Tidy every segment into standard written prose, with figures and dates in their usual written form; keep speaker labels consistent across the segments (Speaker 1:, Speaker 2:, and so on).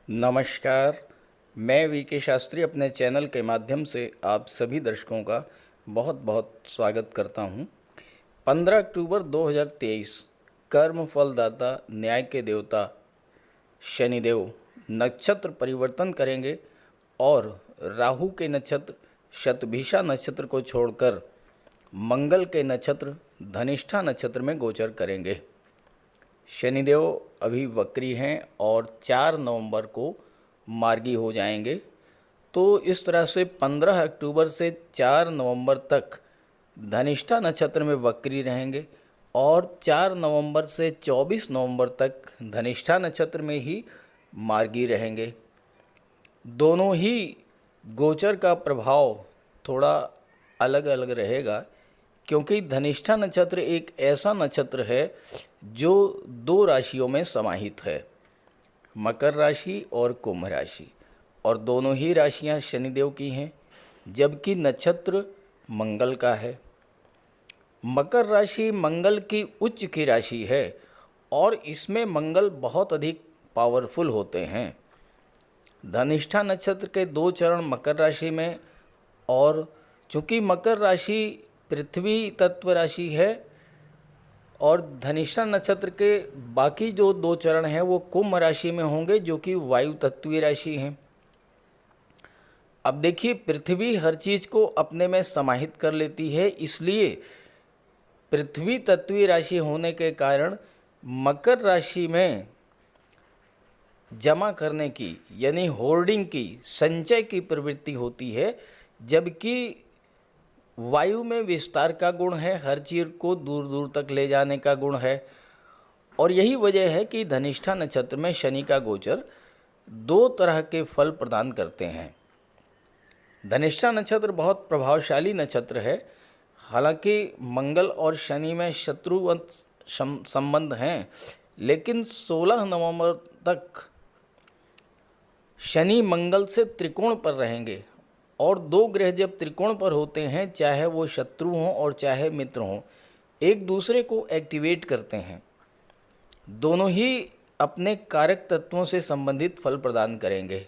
Speaker 1: नमस्कार। मैं वीके शास्त्री अपने चैनल के माध्यम से आप सभी दर्शकों का बहुत बहुत स्वागत करता हूं। 15 अक्टूबर 2023 कर्म फलदाता न्याय के देवता शनिदेव नक्षत्र परिवर्तन करेंगे और राहु के नक्षत्र शतभिषा नक्षत्र को छोड़कर मंगल के नक्षत्र धनिष्ठा नक्षत्र में गोचर करेंगे। शनिदेव अभी वक्री हैं और 4 नवंबर को मार्गी हो जाएंगे। तो इस तरह से 15 अक्टूबर से 4 नवंबर तक धनिष्ठा नक्षत्र में वक्री रहेंगे और 4 नवंबर से 24 नवंबर तक धनिष्ठा नक्षत्र में ही मार्गी रहेंगे। दोनों ही गोचर का प्रभाव थोड़ा अलग अलग रहेगा, क्योंकि धनिष्ठा नक्षत्र एक ऐसा नक्षत्र है जो 2 राशियों में समाहित है, मकर राशि और कुंभ राशि, और दोनों ही राशियां शनिदेव की हैं, जबकि नक्षत्र मंगल का है। मकर राशि मंगल की उच्च की राशि है और इसमें मंगल बहुत अधिक पावरफुल होते हैं। धनिष्ठा नक्षत्र के 2 चरण मकर राशि में, और चूँकि मकर राशि पृथ्वी तत्व राशि है और धनिष्ठा नक्षत्र के बाकी जो 2 चरण हैं वो कुंभ राशि में होंगे, जो कि वायु तत्वीय राशि हैं। अब देखिए, पृथ्वी हर चीज़ को अपने में समाहित कर लेती है, इसलिए पृथ्वी तत्वीय राशि होने के कारण मकर राशि में जमा करने की यानी होर्डिंग की, संचय की प्रवृत्ति होती है, जबकि वायु में विस्तार का गुण है, हर चीज़ को दूर दूर तक ले जाने का गुण है। और यही वजह है कि धनिष्ठा नक्षत्र में शनि का गोचर 2 तरह के फल प्रदान करते हैं। धनिष्ठा नक्षत्र बहुत प्रभावशाली नक्षत्र है। हालांकि मंगल और शनि में शत्रुवत संबंध हैं, लेकिन 16 नवंबर तक शनि मंगल से त्रिकोण पर रहेंगे, और 2 ग्रह जब त्रिकोण पर होते हैं, चाहे वो शत्रु हों और चाहे मित्र हों, एक दूसरे को एक्टिवेट करते हैं। दोनों ही अपने कारक तत्वों से संबंधित फल प्रदान करेंगे।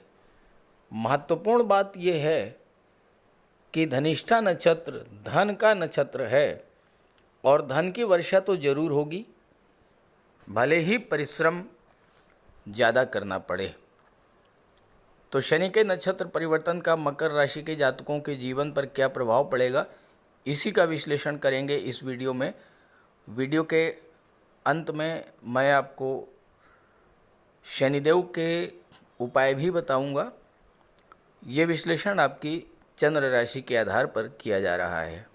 Speaker 1: महत्वपूर्ण बात यह है कि धनिष्ठा नक्षत्र धन का नक्षत्र है और धन की वर्षा तो जरूर होगी, भले ही परिश्रम ज़्यादा करना पड़े। तो शनि के नक्षत्र परिवर्तन का मकर राशि के जातकों के जीवन पर क्या प्रभाव पड़ेगा, इसी का विश्लेषण करेंगे इस वीडियो में। वीडियो के अंत में मैं आपको शनिदेव के उपाय भी बताऊंगा। ये विश्लेषण आपकी चंद्र राशि के आधार पर किया जा रहा है।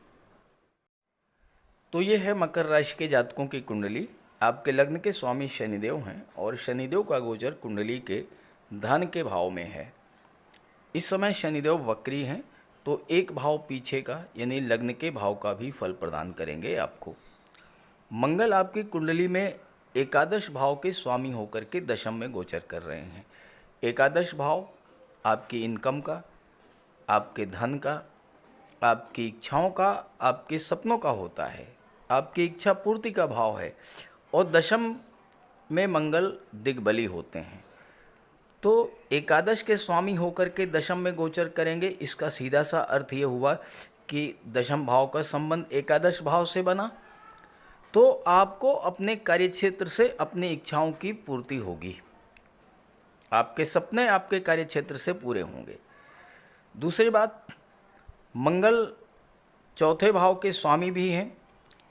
Speaker 1: तो ये है मकर राशि के जातकों की कुंडली। आपके लग्न के स्वामी शनिदेव हैं और शनिदेव का गोचर कुंडली के धन के भाव में है। इस समय शनिदेव वक्री हैं, तो एक भाव पीछे का यानी लग्न के भाव का भी फल प्रदान करेंगे आपको। मंगल आपकी कुंडली में एकादश भाव के स्वामी होकर के दशम में गोचर कर रहे हैं। एकादश भाव आपकी इनकम का, आपके धन का, आपकी इच्छाओं का, आपके सपनों का होता है, आपकी इच्छा पूर्ति का भाव है, और दशम में मंगल दिग्बली होते हैं। तो एकादश के स्वामी होकर के दशम में गोचर करेंगे। इसका सीधा सा अर्थ ये हुआ कि दशम भाव का संबंध एकादश भाव से बना, तो आपको अपने कार्यक्षेत्र से अपनी इच्छाओं की पूर्ति होगी, आपके सपने आपके कार्यक्षेत्र से पूरे होंगे। दूसरी बात, मंगल चौथे भाव के स्वामी भी हैं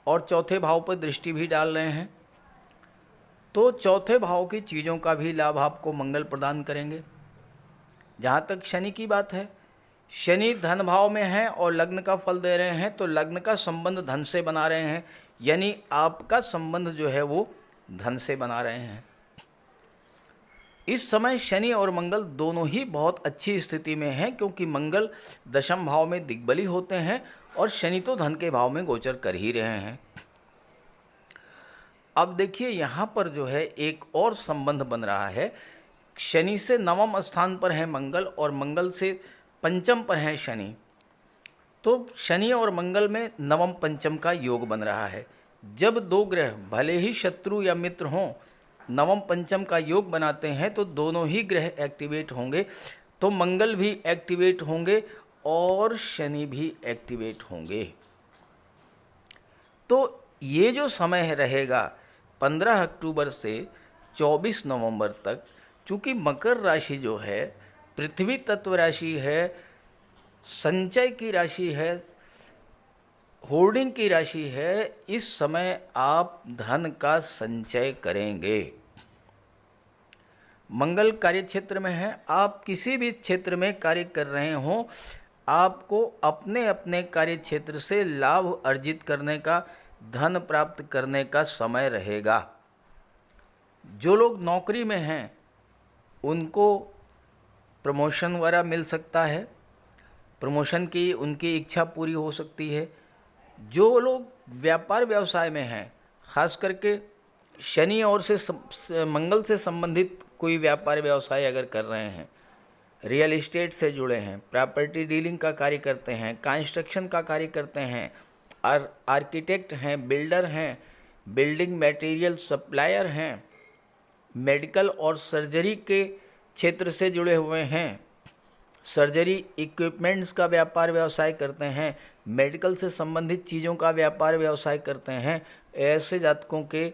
Speaker 1: और चौथे भाव पर दृष्टि भी डाल रहे हैं, तो चौथे भाव की चीज़ों का भी लाभ आपको मंगल प्रदान करेंगे। जहाँ तक शनि की बात है, शनि धन भाव में हैं और लग्न का फल दे रहे हैं, तो लग्न का संबंध धन से बना रहे हैं, यानी आपका संबंध जो है वो धन से बना रहे हैं। इस समय शनि और मंगल दोनों ही बहुत अच्छी स्थिति में हैं, क्योंकि मंगल दशम भाव में दिग्बली होते हैं और शनि तो धन के भाव में गोचर कर ही रहे हैं। अब देखिए, यहाँ पर जो है एक और संबंध बन रहा है। शनि से 9वें स्थान पर है मंगल और मंगल से 5म पर है शनि, तो शनि और मंगल में 9म 5म का योग बन रहा है। जब 2 ग्रह भले ही शत्रु या मित्र हों, नवम पंचम का योग बनाते हैं तो दोनों ही ग्रह एक्टिवेट होंगे, तो मंगल भी एक्टिवेट होंगे और शनि भी एक्टिवेट होंगे। तो ये जो समय रहेगा 15 अक्टूबर से 24 नवंबर तक, चूँकि मकर राशि जो है पृथ्वी तत्व राशि है, संचय की राशि है, होर्डिंग की राशि है, इस समय आप धन का संचय करेंगे। मंगल कार्य क्षेत्र में है, आप किसी भी क्षेत्र में कार्य कर रहे हों, आपको अपने अपने कार्य क्षेत्र से लाभ अर्जित करने का, धन प्राप्त करने का समय रहेगा। जो लोग नौकरी में हैं उनको प्रमोशन वगैरह मिल सकता है, प्रमोशन की उनकी इच्छा पूरी हो सकती है। जो लोग व्यापार व्यवसाय में हैं, खास करके शनि और मंगल से संबंधित कोई व्यापार व्यवसाय अगर कर रहे हैं, रियल एस्टेट से जुड़े हैं, प्रॉपर्टी डीलिंग का कार्य करते हैं, कंस्ट्रक्शन का कार्य करते हैं, आर्किटेक्ट हैं, बिल्डर हैं, बिल्डिंग मटेरियल सप्लायर हैं, मेडिकल और सर्जरी के क्षेत्र से जुड़े हुए हैं, सर्जरी इक्विपमेंट्स का व्यापार व्यवसाय करते हैं, मेडिकल से संबंधित चीज़ों का व्यापार व्यवसाय करते हैं, ऐसे जातकों के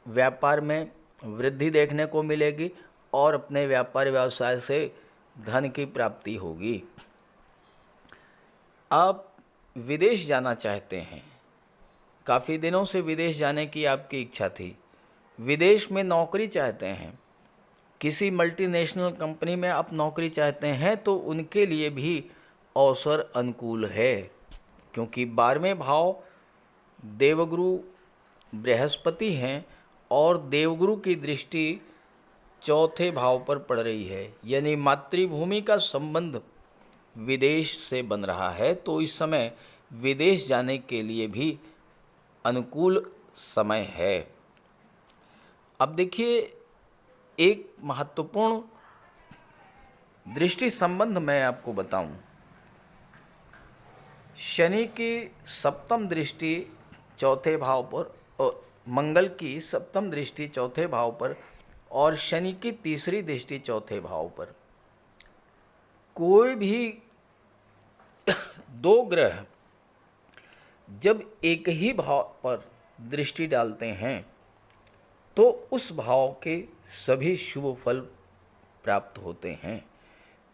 Speaker 1: व्यापार में वृद्धि देखने को मिलेगी और अपने व्यापार व्यवसाय से धन की प्राप्ति होगी। आप विदेश जाना चाहते हैं, काफ़ी दिनों से विदेश जाने की आपकी इच्छा थी, विदेश में नौकरी चाहते हैं, किसी मल्टीनेशनल कंपनी में आप नौकरी चाहते हैं, तो उनके लिए भी अवसर अनुकूल है, क्योंकि 12वें भाव देवगुरु बृहस्पति हैं और देवगुरु की दृष्टि चौथे भाव पर पड़ रही है, यानी मातृभूमि का संबंध विदेश से बन रहा है। तो इस समय विदेश जाने के लिए भी अनुकूल समय है। अब देखिए, एक महत्वपूर्ण दृष्टि संबंध मैं आपको बताऊं। शनि की सप्तम दृष्टि चौथे भाव पर और मंगल की सप्तम दृष्टि चौथे भाव पर और शनि की तीसरी दृष्टि चौथे भाव पर। कोई भी दो ग्रह जब एक ही भाव पर दृष्टि डालते हैं तो उस भाव के सभी शुभ फल प्राप्त होते हैं।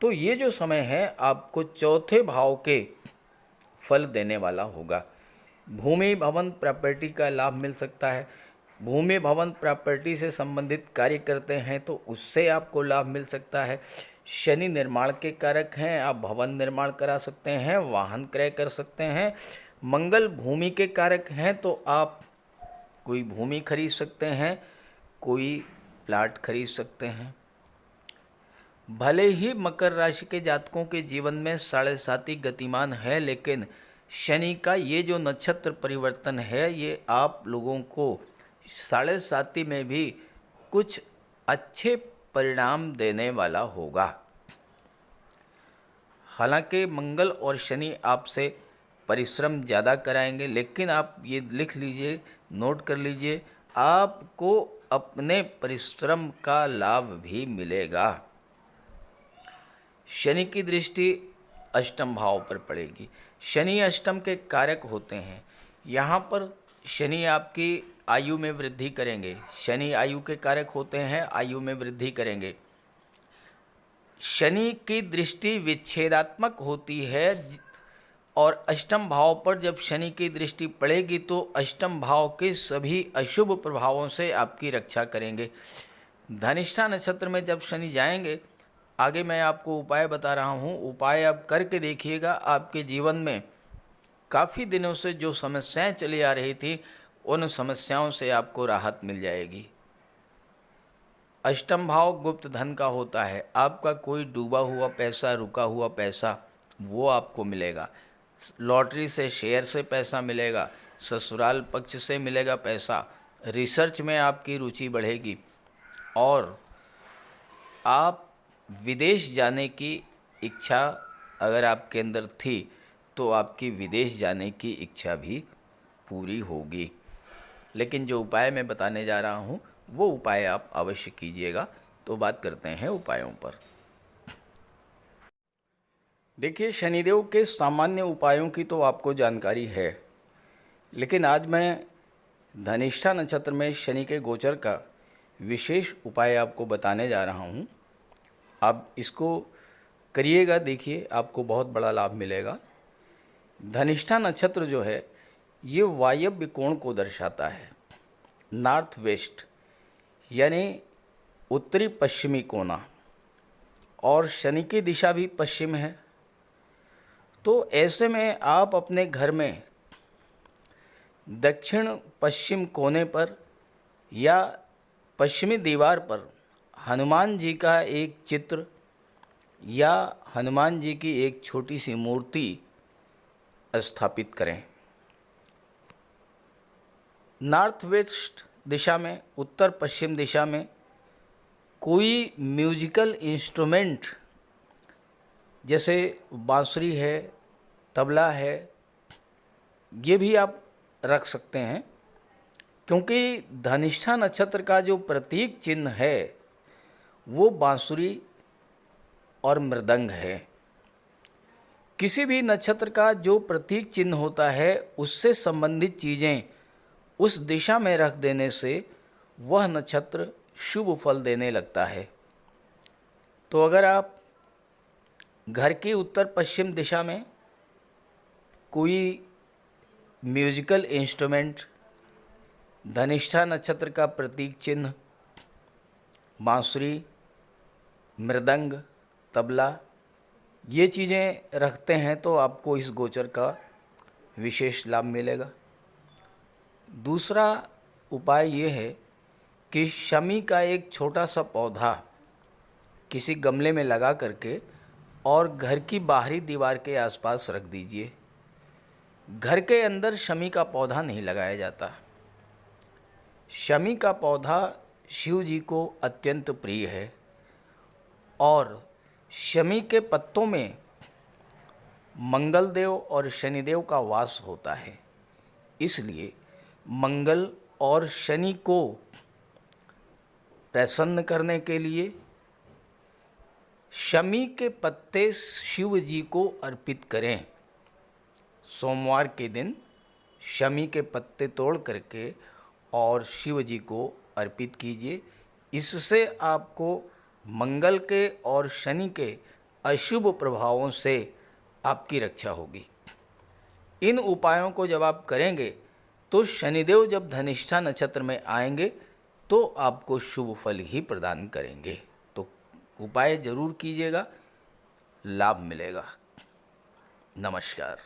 Speaker 1: तो ये जो समय है आपको चौथे भाव के फल देने वाला होगा। भूमि भवन प्रॉपर्टी का लाभ मिल सकता है। भूमि भवन प्रॉपर्टी से संबंधित कार्य करते हैं तो उससे आपको लाभ मिल सकता है। शनि निर्माण के कारक हैं, आप भवन निर्माण करा सकते हैं, वाहन क्रय कर सकते हैं। मंगल भूमि के कारक हैं तो आप कोई भूमि खरीद सकते हैं, कोई प्लाट खरीद सकते हैं। भले ही मकर राशि के जातकों के जीवन में 7.5 गतिमान है, लेकिन शनि का ये जो नक्षत्र परिवर्तन है ये आप लोगों को 7.5 में भी कुछ अच्छे परिणाम देने वाला होगा। हालांकि मंगल और शनि आपसे परिश्रम ज़्यादा कराएंगे, लेकिन आप ये लिख लीजिए, नोट कर लीजिए, आपको अपने परिश्रम का लाभ भी मिलेगा। शनि की दृष्टि अष्टम भाव पर पड़ेगी। शनि अष्टम के कारक होते हैं। यहाँ पर शनि आपकी आयु में वृद्धि करेंगे। शनि आयु के कारक होते हैं, आयु में वृद्धि करेंगे। शनि की दृष्टि विच्छेदात्मक होती है और अष्टम भाव पर जब शनि की दृष्टि पड़ेगी तो अष्टम भाव के सभी अशुभ प्रभावों से आपकी रक्षा करेंगे। धनिष्ठा नक्षत्र में जब शनि जाएंगे, आगे मैं आपको उपाय बता रहा हूँ, उपाय आप करके देखिएगा। आपके जीवन में काफ़ी दिनों से जो समस्याएं चली आ रही थी उन समस्याओं से आपको राहत मिल जाएगी। अष्टम भाव गुप्त धन का होता है। आपका कोई डूबा हुआ पैसा, रुका हुआ पैसा, वो आपको मिलेगा। लॉटरी से, शेयर से पैसा मिलेगा, ससुराल पक्ष से मिलेगा पैसा। रिसर्च में आपकी रुचि बढ़ेगी और आप विदेश जाने की इच्छा अगर आपके अंदर थी तो आपकी विदेश जाने की इच्छा भी पूरी होगी। लेकिन जो उपाय मैं बताने जा रहा हूँ वो उपाय आप अवश्य कीजिएगा। तो बात करते हैं उपायों पर। देखिए, शनिदेव के सामान्य उपायों की तो आपको जानकारी है, लेकिन आज मैं धनिष्ठा नक्षत्र में शनि के गोचर का विशेष उपाय आपको बताने जा रहा हूँ। आप इसको करिएगा, देखिए आपको बहुत बड़ा लाभ मिलेगा। धनिष्ठा नक्षत्र जो है ये वायव्य कोण को दर्शाता है, नॉर्थ वेस्ट यानी उत्तरी पश्चिमी कोना, और शनि की दिशा भी पश्चिम है। तो ऐसे में आप अपने घर में दक्षिण पश्चिम कोने पर या पश्चिमी दीवार पर हनुमान जी का एक चित्र या हनुमान जी की एक छोटी सी मूर्ति स्थापित करें। नॉर्थ वेस्ट दिशा में, उत्तर पश्चिम दिशा में कोई म्यूजिकल इंस्ट्रूमेंट जैसे बांसुरी है, तबला है, ये भी आप रख सकते हैं, क्योंकि धनिष्ठा नक्षत्र का जो प्रतीक चिन्ह है वो बांसुरी और मृदंग है। किसी भी नक्षत्र का जो प्रतीक चिन्ह होता है उससे संबंधित चीज़ें उस दिशा में रख देने से वह नक्षत्र शुभ फल देने लगता है। तो अगर आप घर की उत्तर पश्चिम दिशा में कोई म्यूजिकल इंस्ट्रूमेंट, धनिष्ठा नक्षत्र का प्रतीक चिन्ह, बांसुरी, मृदंग, तबला, ये चीज़ें रखते हैं तो आपको इस गोचर का विशेष लाभ मिलेगा। दूसरा उपाय ये है कि शमी का एक छोटा सा पौधा किसी गमले में लगा करके और घर की बाहरी दीवार के आसपास रख दीजिए। घर के अंदर शमी का पौधा नहीं लगाया जाता। शमी का पौधा शिव जी को अत्यंत प्रिय है और शमी के पत्तों में मंगल देव और शनिदेव का वास होता है। इसलिए मंगल और शनि को प्रसन्न करने के लिए शमी के पत्ते शिव जी को अर्पित करें। सोमवार के दिन शमी के पत्ते तोड़ करके और शिव जी को अर्पित कीजिए। इससे आपको मंगल के और शनि के अशुभ प्रभावों से आपकी रक्षा होगी। इन उपायों को जब आप करेंगे तो शनिदेव जब धनिष्ठा नक्षत्र में आएंगे तो आपको शुभ फल ही प्रदान करेंगे। तो उपाय जरूर कीजिएगा, लाभ मिलेगा। नमस्कार।